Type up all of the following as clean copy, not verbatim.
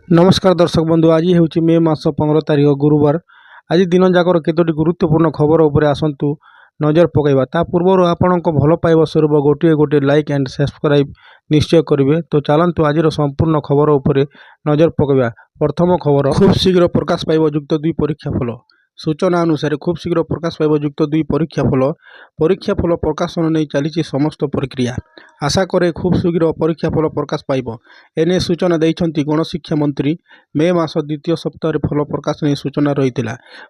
नमस्कार दर्शक बंधु आज हूँ मे मास 15 तारीख गुरुवार। आज दिन जाकर केतोटी गुरुत्वपूर्ण खबर उपरे आसतु नजर पकईवा। ता पूर्व आपण भल पाइबा स्वरूप गोटे गोटे लाइक एंड सब्सक्राइब निश्चय करेंगे। तो चलतु आज संपूर्ण खबर उपरे नजर पकईवा। प्रथम खबर, खूब शीघ्र प्रकाश पाइब युक्त 2 परीक्षा फल। सूचना अनुसार खूब शीघ्र प्रकाश पाइब युक्त 2 परीक्षा फल प्रकाशन नहीं चली समस्त प्रक्रिया। आशा करे खूब शीघ्र परीक्षा फल प्रकाश पाइब। एने सूचना देइछन्ति गणशिक्षा मंत्री। मे मास द्वितीय सप्ताह फल प्रकाश नहीं सूचना रही।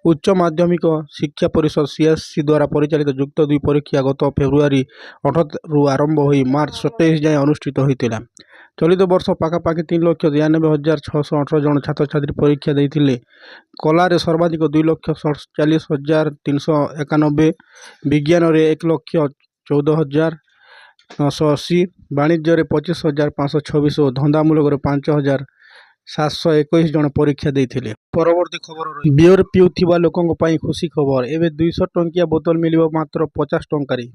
उच्च माध्यमिक शिक्षा परिषद सीएससी द्वारा परिचालित युक्त 2 परीक्षा गत फेब्रुआरी 18 रु आरंभ हो मार्च 27 जाए अनुष्ठित होता। चलित वर्ष पाखापाखि 3,92,618 जन छात्र छात्री परीक्षा देते। कलारे सर्वाधिक 2,47,391, विज्ञान 1,14,14,980, वाणिज्य 25,526 और धंदामूलक 5,721 जन परीक्षा देते। परवर्ती खबर, बियर पिउथिबा लोकंक पई खुशी खबर। एवं 200 टंकिया बोतल मिलिबो मात्र 50 टंकारी।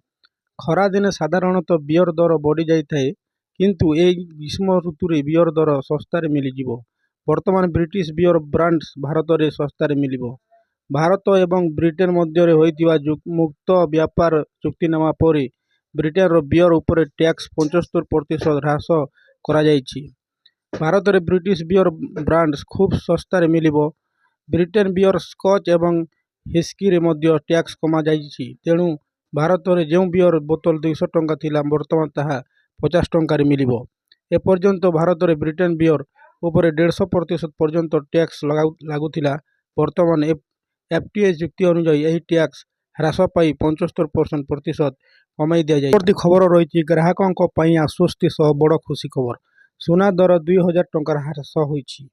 खरा दिने साधारणतः बियर दर बढ़ी जाए, किंतु ए ग्रीष्म ऋतु बियर दर सस्तार मिलिजिवो। वर्तमान ब्रिटिश बियर ब्रांड्स भारत में सस्तार मिलिबो। भारत एवं ब्रिटेन मध्य होइतिबा मुक्त व्यापार चुक्तिनामा पर ब्रिटेन बियर उपर टैक्स 75% ह्रास करा जायछि। भारत में ब्रिटिश बियर ब्रांड्स खूब सस्तार मिलिबो। ब्रिटेन बियर स्कच एवं हिस्की रे मध्य टैक्स कमा जायछि। तेणु भारत में जो बियर बोतल 200 टंका थिला वर्तमान ताहा 50 टंकार मिलिबो। एपर्यंत भारत में ब्रिटेन बियर उपर 150% पर्यंत टैक्स लागुथिला। वर्तमान एफटीए चुक्ति अनुसार यही टैक्स ह्रास पाई 75% कमाई दिया जाए। परवर्ती खबर रही, ग्राहकों पई आश्वस्ति सह बड़ खुशी खबर। सुना दर 2,000 टंकार ह्रास होइछि।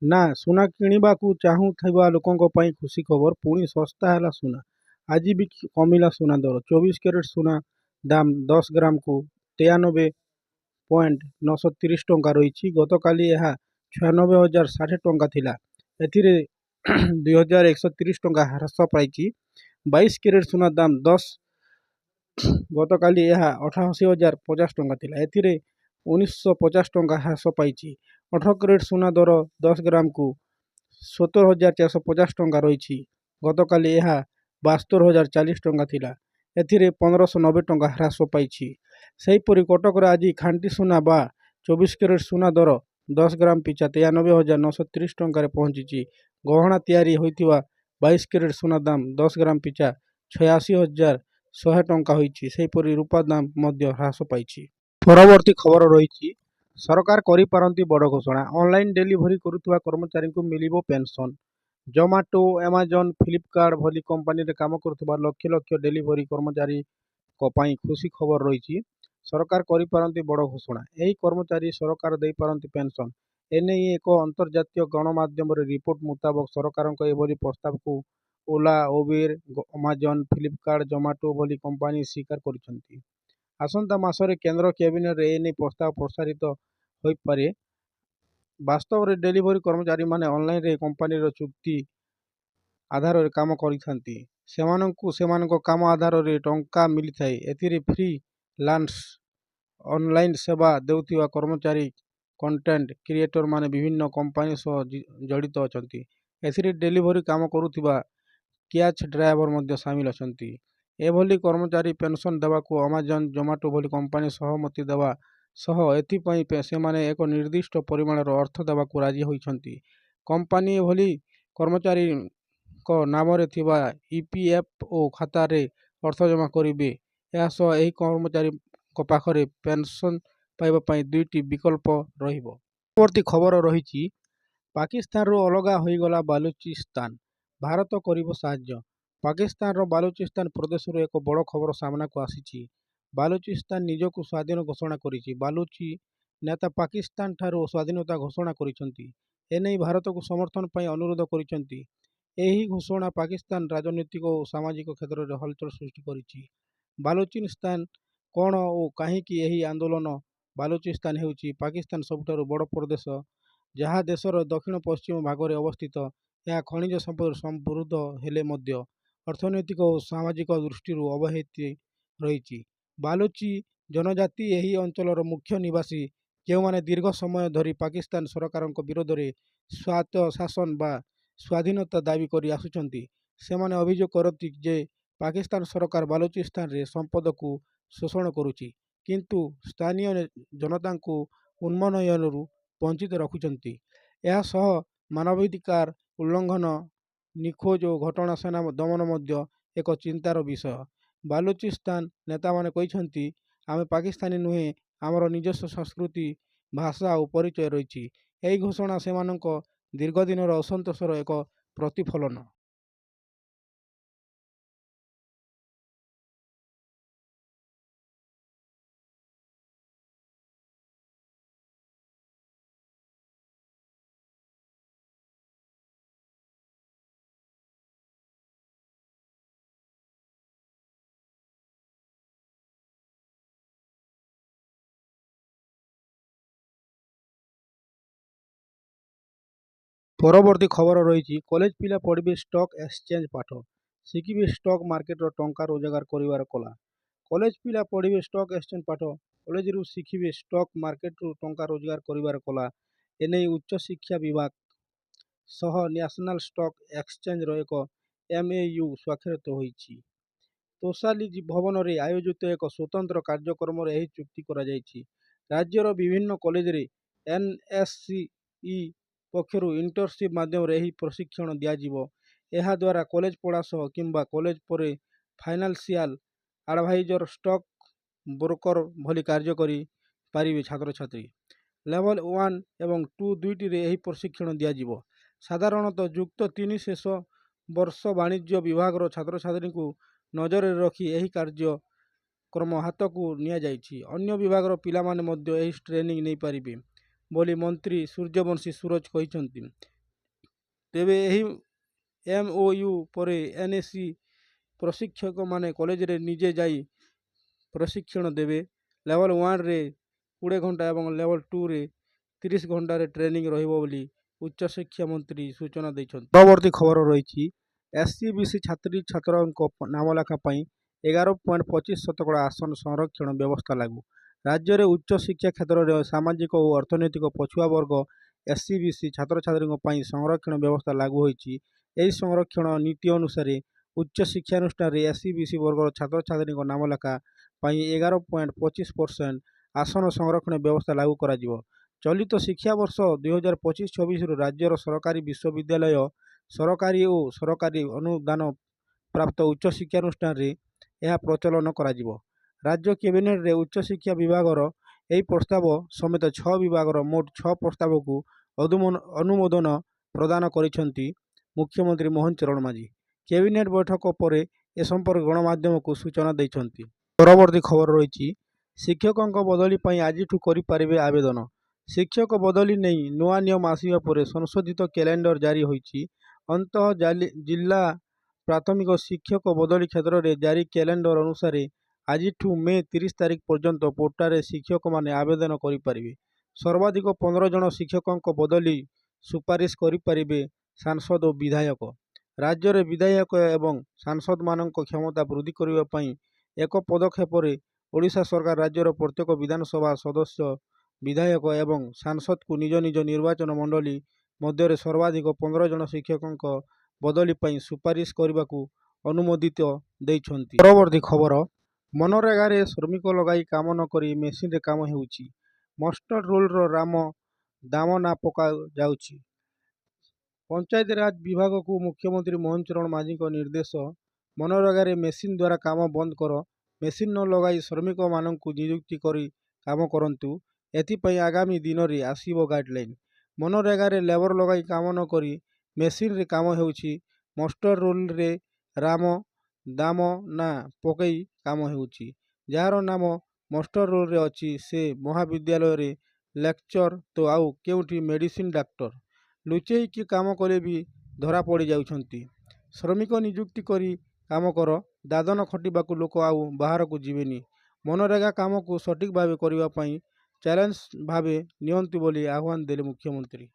ना सुना किणवाकू चाहूथिबा लोकंक पई खुशी खबर। पुणी सस्ता हैला सुना। आज भी कमिला सुना दर। 24 कैरेट सुना दाम 10 ग्राम को 93.930 टंका रही। गतकाली यह 96,060 टंका थिला। एथिरे 2,130 टंका ह्रास पाई। 22 कैरेट सुना दाम 10 गतकाली यह 88,050 टंका थिला। एथिरे 1,950 टंका ह्रास पाई। 18 कैरेट सुना दर 10 ग्राम को 17,450 टंका रही। गतकाली यह 72,040 टंका थिला। एथिरे 1,590 टंका ह्रास पाई। सेहीपरि कटक आज खांटी सुना बा 24 कैरेट सुना दर 10 ग्राम पिछा 93,930 टंकार पहुंची। गहना तैयारी होइतिबा 22 कैरेट सुना दाम 10 ग्राम पिछा 86,100 टंका होइछि। सेहीपरि रूपा दाम मध्य ह्रास पाइछि। परवर्ती खबर रही, सरकार करिपारंती बड़ घोषणा। ऑनलाइन डेलीवरी करुवा कर्मचारी को मिलिबो पेंशन। जोमाटो, अमेजन, फ्लिपकार्ट भली कंपनी रे काम करुवा लक्ष लक्ष डेलीवरी कर्मचारी को पई खुशी खबर रही। सरकार करिपारंती बड़ घोषणा। यही कर्मचारी सरकार दे पारंती पेंशन। एने एक अंतर्जातीय गणमाध्यम रिपोर्ट मुताबक सरकार एभली प्रस्ताव को ओला, उबेर, अमेजन, फ्लिपकार्ट, जोमाटो भली कंपनी स्वीकार करिसेंती। आसंता मासरे केंद्र कैबिनेट एने प्रस्ताव प्रसारित हो पारे। वास्तव में डेलीवरी कर्मचारी माने ऑनलाइन रे कंपनी रो चुक्ति आधार रे काम करिथांती। सेमाननको काम आधार रे टंका मिली थाए। एथिरे फ्री लांस ऑनलाइन सेवा देउथिबा कर्मचारी कंटेंट क्रिएटर माने विभिन्न कंपनी सह जड़ित अछंती। एथिरे डेलीवरी काम करुथिबा कैच ड्राइवर मध्य शामिल अछंती। एभली कर्मचारी पेंशन देवाकू अमेजन, जोमाटो भली कंपनी सहमति देवा सह एथिपई से माने एक निर्दिष्ट परिमाणर अर्थ देवाकू राजी होइछंती। कंपनी एभली कर्मचारी को नाम रे थिबा ईपीएफओ खाता रे अर्थ जमा करिवे। या सह एही कर्मचारी को पाखरे पेंशन पाइबा पई 2टी विकल्प रहिबो। परवर्ती खबर रही, पाकिस्तान रो अलगा होई गला बालूचिस्तान, भारत करिबो साहाय्य। पाकिस्तान रो बालूचिस्तान प्रदेश रो एक बड़ खबर सामना को आसीछि। बालूचिस्तान निजकू स्वाधीन घोषणा करिछि। बालूची नेता पाकिस्तान ठारो स्वाधीनता घोषणा करिसेंती। एनै भारत को समर्थन पई अनुरोध करिसेंती। एही घोषणा पाकिस्तान राजनीतिक और सामाजिक क्षेत्र में हलचल सृष्टि करिछि। बालूचिस्तान कौन और कहीं यही आंदोलन? बालूचिस्तान हेउछि पाकिस्तान सबुठारु बड़ प्रदेश, जहाँ देशर दक्षिण पश्चिम भाग में अवस्थित। यह खनिज संपद समृद्ध हेले मध्य अर्थनैतिक और सामाजिक दृष्टि अवहेलित रही। बालूची जनजाति यही अंचलर मुख्य निवासी ଯେଉଁମାନେ ଦୀର୍ଘ ସମୟ ଧରି ପାକିସ୍ତାନ ସରକାରଙ୍କ ବିରୋଧରେ ସ୍ୱାୟତ୍ତ ଶାସନ ବା ସ୍ୱାଧୀନତା ଦାବି କରି ଆସୁଛନ୍ତି, ସେମାନେ ଅଭିଯୋଗ କରନ୍ତି ଯେ ପାକିସ୍ତାନ ସରକାର ବାଲୁଚିସ୍ତାନରେ ସମ୍ପଦକୁ ଶୋଷଣ କରୁଛି, କିନ୍ତୁ ସ୍ଥାନୀୟ ଜନତାଙ୍କୁ ଉନ୍ନୟନରୁ ବଞ୍ଚିତ ରଖୁଛନ୍ତି। ଏହା ସହ ମାନବାଧିକାର ଉଲ୍ଲଂଘନ, ନିଖୋଜ ଓ ଘଟଣା ସେନା ଦମନ ମଧ୍ୟ ଏକ ଚିନ୍ତାର ବିଷୟ। ବାଲୁଚିସ୍ତାନ ନେତାମାନେ କହିଛନ୍ତି, ଆମେ ପାକିସ୍ତାନୀ ନୁହେଁ, ଆମର ନିଜସ୍ୱ ସଂସ୍କୃତି, ଭାଷା ଓ ପରିଚୟ ରହିଛି। ଏହି ଘୋଷଣା ସେମାନଙ୍କ ଦୀର୍ଘଦିନର ଅସନ୍ତୋଷର ଏକ ପ୍ରତିଫଳନ। ପରବର୍ତ୍ତୀ ଖବର ରହିଛି, କଲେଜ ପିଲା ପଢ଼ିବେ ଷ୍ଟକ୍ ଏକ୍ସଚେଞ୍ଜ ପାଠ, ଶିଖିବେ ଷ୍ଟକ୍ ମାର୍କେଟର ଟଙ୍କା ରୋଜଗାର କରିବାର କଲା। କଲେଜ ପିଲା ପଢ଼ିବେ ଷ୍ଟକ୍ ଏକ୍ସଚେଞ୍ଜ ପାଠ, କଲେଜରୁ ଶିଖିବେ ଷ୍ଟକ୍ ମାର୍କେଟରୁ ଟଙ୍କା ରୋଜଗାର କରିବାର କଲା। ଏନେଇ ଉଚ୍ଚଶିକ୍ଷା ବିଭାଗ ସହ ନ୍ୟାସନାଲ ଷ୍ଟକ୍ ଏକ୍ସଚେଞ୍ଜର ଏକ MoU ସ୍ୱାକ୍ଷରିତ ହୋଇଛି। ତୋଷାଲି ଭବନରେ ଆୟୋଜିତ ଏକ ସ୍ୱତନ୍ତ୍ର କାର୍ଯ୍ୟକ୍ରମରେ ଏହି ଚୁକ୍ତି କରାଯାଇଛି। ରାଜ୍ୟର ବିଭିନ୍ନ କଲେଜରେ NSCE ପକ୍ଷରୁ ଇଣ୍ଟର୍ନସିପ୍ ମାଧ୍ୟମରେ ଏହି ପ୍ରଶିକ୍ଷଣ ଦିଆଯିବ। ଏହାଦ୍ୱାରା କଲେଜ ପଢ଼ା ସହ କିମ୍ବା କଲେଜ ପରେ ଫାଇନାନ୍ସିଆଲ ଆଡଭାଇଜର, ଷ୍ଟକ୍ ବ୍ରୋକର ଭଳି କାର୍ଯ୍ୟ କରି ପାରିବେ ଛାତ୍ରଛାତ୍ରୀ। ଲେଭଲ 1 ଏବଂ 2 ଦୁଇଟିରେ ଏହି ପ୍ରଶିକ୍ଷଣ ଦିଆଯିବ। ସାଧାରଣତଃ ଯୁକ୍ତ 3 ଶେଷ ବର୍ଷ ବାଣିଜ୍ୟ ବିଭାଗର ଛାତ୍ରଛାତ୍ରୀଙ୍କୁ ନଜରରେ ରଖି ଏହି କାର୍ଯ୍ୟକ୍ରମ ହାତକୁ ନିଆଯାଇଛି। ଅନ୍ୟ ବିଭାଗର ପିଲାମାନେ ମଧ୍ୟ ଏହି ଟ୍ରେନିଂ ନେଇପାରିବେ ବୋଲି ମନ୍ତ୍ରୀ ସୂର୍ଯ୍ୟବଂଶୀ ସୁରଜ କହିଛନ୍ତି। ତେବେ ଏହି MoU ପରେ NSE ପ୍ରଶିକ୍ଷକମାନେ କଲେଜରେ ନିଜେ ଯାଇ ପ୍ରଶିକ୍ଷଣ ଦେବେ। ଲେଭଲ 1ରେ 20 ଘଣ୍ଟା ଏବଂ ଲେଭଲ 2ରେ 30 ଘଣ୍ଟାରେ ଟ୍ରେନିଂ ରହିବ ବୋଲି ଉଚ୍ଚଶିକ୍ଷା ମନ୍ତ୍ରୀ ସୂଚନା ଦେଇଛନ୍ତି। ପରବର୍ତ୍ତୀ ଖବର ରହିଛି, SCBC ଛାତ୍ରଛାତ୍ରୀଙ୍କ ନାମଲେଖା ପାଇଁ 11.25% ଆସନ ସଂରକ୍ଷଣ ବ୍ୟବସ୍ଥା ଲାଗୁ। ରାଜ୍ୟରେ ଉଚ୍ଚଶିକ୍ଷା କ୍ଷେତ୍ରରେ ସାମାଜିକ ଓ ଅର୍ଥନୈତିକ ପଛୁଆ ବର୍ଗ SCBC ଛାତ୍ରଛାତ୍ରୀଙ୍କ ପାଇଁ ସଂରକ୍ଷଣ ବ୍ୟବସ୍ଥା ଲାଗୁ ହୋଇଛି। ଏହି ସଂରକ୍ଷଣ ନୀତି ଅନୁସାରେ ଉଚ୍ଚଶିକ୍ଷାନୁଷ୍ଠାନରେ SCBC ବର୍ଗର ଛାତ୍ରଛାତ୍ରୀଙ୍କ ନାମଲେଖା ପାଇଁ 11.25% ଆସନ ସଂରକ୍ଷଣ ବ୍ୟବସ୍ଥା ଲାଗୁ କରାଯିବ। ଚଳିତ ଶିକ୍ଷାବର୍ଷ 2025-26ରୁ ରାଜ୍ୟର ସରକାରୀ ବିଶ୍ୱବିଦ୍ୟାଳୟ, ସରକାରୀ ଓ ସରକାରୀ ଅନୁଦାନ ପ୍ରାପ୍ତ ଉଚ୍ଚଶିକ୍ଷାନୁଷ୍ଠାନରେ ଏହା ପ୍ରଚଳନ କରାଯିବ। ରାଜ୍ୟ କ୍ୟାବିନେଟରେ ଉଚ୍ଚଶିକ୍ଷା ବିଭାଗର ଏହି ପ୍ରସ୍ତାବ ସମେତ 6 ବିଭାଗର ମୋଟ 6 ପ୍ରସ୍ତାବକୁ ଅନୁମୋଦନ ପ୍ରଦାନ କରିଛନ୍ତି ମୁଖ୍ୟମନ୍ତ୍ରୀ ମୋହନ ଚରଣ ମାଝୀ। କ୍ୟାବିନେଟ ବୈଠକ ପରେ ଏ ସମ୍ପର୍କରେ ଗଣମାଧ୍ୟମକୁ ସୂଚନା ଦେଇଛନ୍ତି। ପରବର୍ତ୍ତୀ ଖବର ରହିଛି, ଶିକ୍ଷକଙ୍କ ବଦଳି ପାଇଁ ଆଜିଠୁ କରିପାରିବେ ଆବେଦନ। ଶିକ୍ଷକ ବଦଳି ନେଇ ନୂଆ ନିୟମ ଆସିବା ପରେ ସଂଶୋଧିତ କ୍ୟାଲେଣ୍ଡର ଜାରି ହୋଇଛି। ଅନ୍ତଃ ଜିଲ୍ଲା ପ୍ରାଥମିକ ଶିକ୍ଷକ ବଦଳି କ୍ଷେତ୍ରରେ ଜାରି କ୍ୟାଲେଣ୍ଡର ଅନୁସାରେ ଆଜିଠୁ ମେ 30 ତାରିଖ ପର୍ଯ୍ୟନ୍ତ ପୋର୍ଟାଲରେ ଶିକ୍ଷକମାନେ ଆବେଦନ କରିପାରିବେ। ସର୍ବାଧିକ 15 ଜଣ ଶିକ୍ଷକଙ୍କ ବଦଳି ସୁପାରିଶ କରିପାରିବେ ସାଂସଦ ଓ ବିଧାୟକ। ରାଜ୍ୟରେ ବିଧାୟକ ଏବଂ ସାଂସଦମାନଙ୍କ କ୍ଷମତା ବୃଦ୍ଧି କରିବା ପାଇଁ ଏକ ପଦକ୍ଷେପରେ ଓଡ଼ିଶା ସରକାର ରାଜ୍ୟର ପ୍ରତ୍ୟେକ ବିଧାନସଭା ସଦସ୍ୟ, ବିଧାୟକ ଏବଂ ସାଂସଦଙ୍କୁ ନିଜ ନିଜ ନିର୍ବାଚନ ମଣ୍ଡଳୀ ମଧ୍ୟରେ ସର୍ବାଧିକ 15 ଜଣ ଶିକ୍ଷକଙ୍କ ବଦଳି ପାଇଁ ସୁପାରିଶ କରିବାକୁ ଅନୁମୋଦିତ ଦେଇଛନ୍ତି। ପରବର୍ତ୍ତୀ ଖବର, ମନରେଗାରେ ଶ୍ରମିକ ଲଗାଇ କାମ ନ କରି ମେସିନରେ କାମ ହେଉଛି। ମଷ୍ଟର ରୋଲର ଦାମ ନା ପକାଯାଉଛି। ପଞ୍ଚାୟତିରାଜ ବିଭାଗକୁ ମୁଖ୍ୟମନ୍ତ୍ରୀ ମୋହନ ଚରଣ ମାଝୀଙ୍କ ନିର୍ଦ୍ଦେଶ, ମନରେଗାରେ ମେସିନ ଦ୍ୱାରା କାମ ବନ୍ଦ କର। ମେସିନ ନ ଲଗାଇ ଶ୍ରମିକମାନଙ୍କୁ ନିଯୁକ୍ତି କରି କାମ କରନ୍ତୁ। ଏଥିପାଇଁ ଆଗାମୀ ଦିନରେ ଆସିବ ଗାଇଡଲାଇନ। ମନରେଗାରେ ଲେବର ଲଗାଇ କାମ ନ କରି ମେସିନରେ କାମ ହେଉଛି। ମଷ୍ଟର ରୋଲରେ ଦାମ ନା ପକାଇ କାମ ହେଉଛି। ଯାହାର ନାମ ମଷ୍ଟର ରୋଲରେ ଅଛି ସେ ମହାବିଦ୍ୟାଳୟରେ ଲେକ୍ଚର ତ ଆଉ କେଉଁଠି ମେଡିସିନ ଡାକ୍ତର। ଲୁଚେଇକି କାମ କଲେ ବି ଧରା ପଡ଼ି ଯାଉଛନ୍ତି। ଶ୍ରମିକ ନିଯୁକ୍ତି କରି କାମ କର, ଦାଦନ ଖଟିବାକୁ ଲୋକ ଆଉ ବାହାରକୁ ଯିବେନି। ମନରେଗା କାମକୁ ସଠିକ ଭାବେ କରିବା ପାଇଁ ଚ୍ୟାଲେଞ୍ଜ ଭାବେ ନିଅନ୍ତୁ ବୋଲି ଆହ୍ୱାନ ଦେଲେ ମୁଖ୍ୟମନ୍ତ୍ରୀ।